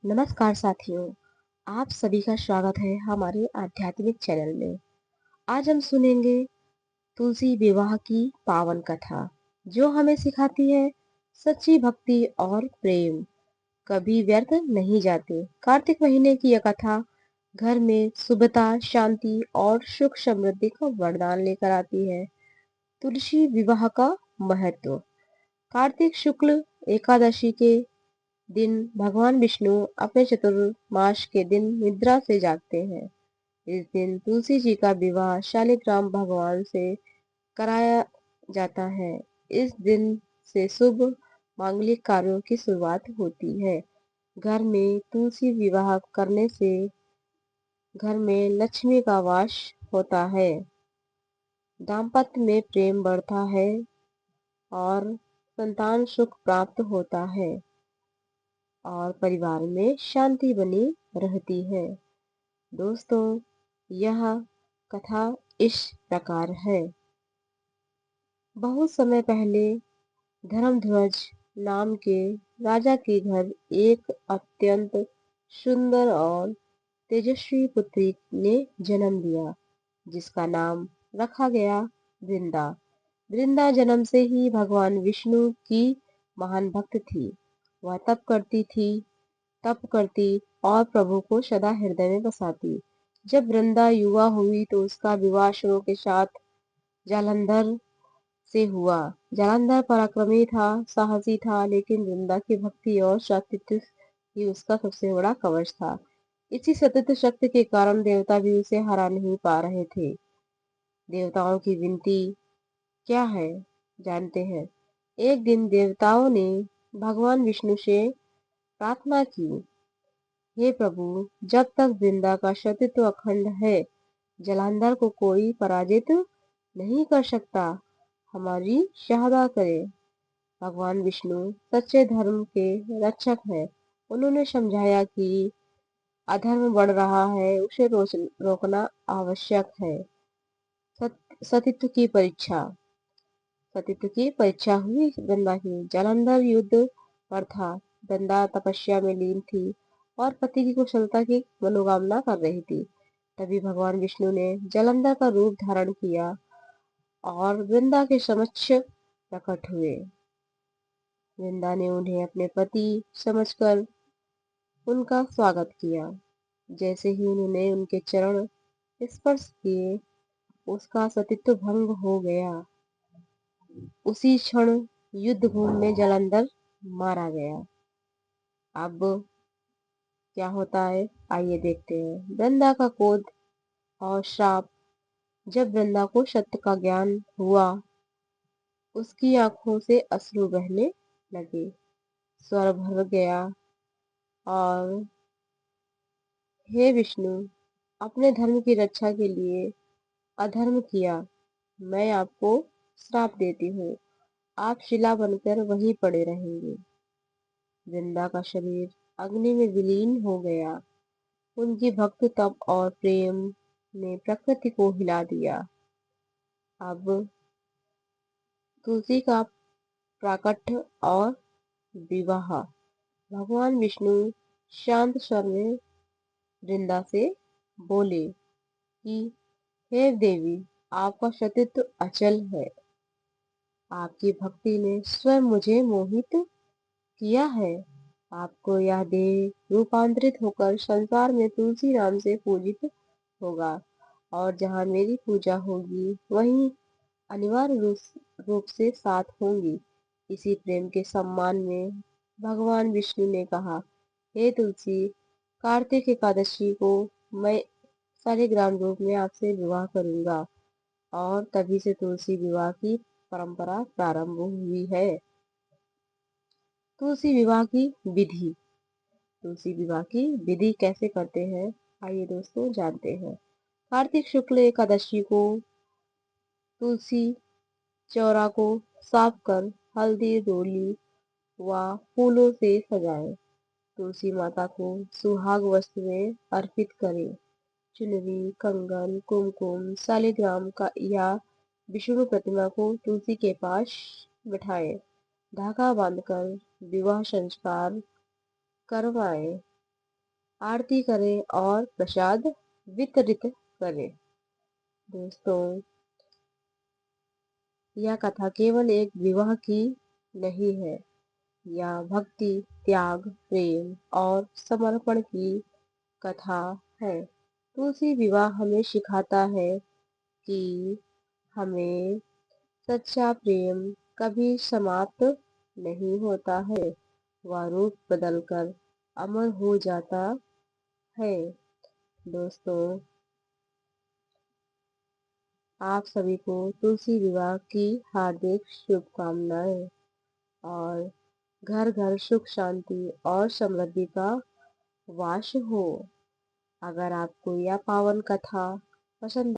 नमस्कार साथियों, आप सभी का स्वागत है हमारे आध्यात्मिक चैनल में। आज हम सुनेंगे तुलसी विवाह की पावन कथा, जो हमें सिखाती है सच्ची भक्ति और प्रेम कभी व्यर्थ नहीं जाते। कार्तिक महीने की यह कथा घर में शुभता, शांति और सुख समृद्धि का वरदान लेकर आती है। तुलसी विवाह का महत्व। कार्तिक शुक्ल एकादशी के दिन भगवान विष्णु अपने चतुर्मास के दिन निद्रा से जागते हैं। इस दिन तुलसी जी का विवाह शालिग्राम भगवान से कराया जाता है। इस दिन से शुभ मांगलिक कार्यों की शुरुआत होती है। घर में तुलसी विवाह करने से घर में लक्ष्मी का वास होता है, दाम्पत्य में प्रेम बढ़ता है और संतान सुख प्राप्त होता है और परिवार में शांति बनी रहती है। दोस्तों, यह कथा इस प्रकार है। बहुत समय पहले धर्मध्वज नाम के राजा के घर एक अत्यंत सुंदर और तेजस्वी पुत्री ने जन्म लिया, जिसका नाम रखा गया वृंदा। वृंदा जन्म से ही भगवान विष्णु की महान भक्त थी। वह तप करती और प्रभु को सदा हृदय में बसाती। जब वृंदा युवा हुई तो उसका विवाह शुरू के साथ जालंधर से हुआ। जालंधर पराक्रमी था, साहसी था, लेकिन वृंदा की भक्ति और सतीत्व ही उसका सबसे बड़ा कवच था। इसी सतत शक्ति के कारण देवता भी उसे हरा नहीं पा रहे थे। देवताओं की विनती क्या है, जानते हैं। एक दिन देवताओं ने भगवान विष्णु से प्रार्थना की, हे प्रभु, जब तक वृंदा का सतीत्व अखंड है, जालंधर को कोई पराजित नहीं कर सकता। हमारी सहायता करें। भगवान विष्णु सच्चे धर्म के रक्षक हैं। उन्होंने समझाया कि अधर्म बढ़ रहा है, उसे रोकना आवश्यक है। सतीत्व की परीक्षा। सतीत्व की परीक्षा हुई वृंदा की। जालंधर युद्ध पर था। वृंदा तपस्या में लीन थी और पति की कुशलता की मनोकामना कर रही थी। तभी भगवान विष्णु ने जालंधर का रूप धारण किया और वृंदा के समक्ष प्रकट हुए। वृंदा ने उन्हें अपने पति समझकर उनका स्वागत किया। जैसे ही उन्होंने उनके चरण स्पर्श किए, उसका सतीत्व भंग हो गया। उसी क्षण युद्ध भूमि में जालंधर मारा गया। अब क्या होता है, आइए देखते हैं। वृंदा का क्रोध और श्राप। जब वृंदा को सत्य का ज्ञान हुआ, उसकी आंखों से अश्रु बहने लगे, स्वर भर गया और हे विष्णु, अपने धर्म की रक्षा के लिए अधर्म किया। मैं आपको श्राप देती हूँ, आप शिला बनकर वहीं पड़े रहेंगे। वृंदा का शरीर अग्नि में विलीन हो गया। उनकी भक्ति, तप और प्रेम ने प्रकृति को हिला दिया। अब तुलसी का प्राकट्य और विवाह। भगवान विष्णु शांत स्वर में वृंदा से बोले कि हे देवी, आपका सतीत्व अचल है। आपकी भक्ति ने स्वयं मुझे मोहित किया है। आपको यह देह रूपांतरित होकर संसार में तुलसी नाम से पूजित होगा और जहाँ मेरी पूजा होगी, वहीं अनिवार्य रूप से साथ होंगी। इसी प्रेम के सम्मान में भगवान विष्णु ने कहा, हे तुलसी, कार्तिक एकादशी को मैं शालिग्राम रूप में आपसे विवाह करूंगा। और तभी से तुलसी विवाह की परंपरा प्रारंभ हुई है। तुलसी विवाह की विधि। तुलसी विवाह की विधि कैसे करते हैं, आइए दोस्तों जानते हैं। कार्तिक शुक्ल एकादशी को तुलसी चौरा को साफ कर हल्दी, रोली व फूलों से सजाएं। तुलसी माता को सुहाग वस्त्र में अर्पित करें। चुनरी, कंगन, कुमकुम, शालिग्राम का या विष्णु प्रतिमा को तुलसी के पास बिठाएं। धागा बांधकर विवाह संस्कार करवाएं। आरती करें और प्रसाद वितरित करें। दोस्तों, यह कथा केवल एक विवाह की नहीं है, यह भक्ति, त्याग, प्रेम और समर्पण की कथा है। तुलसी विवाह हमें सिखाता है कि हमें सच्चा प्रेम कभी समाप्त नहीं होता है, वह रूप बदलकर अमर हो जाता है। दोस्तों, आप सभी को तुलसी विवाह की हार्दिक शुभकामनाएं और घर घर सुख शांति और समृद्धि का वास हो। अगर आपको यह पावन कथा पसंद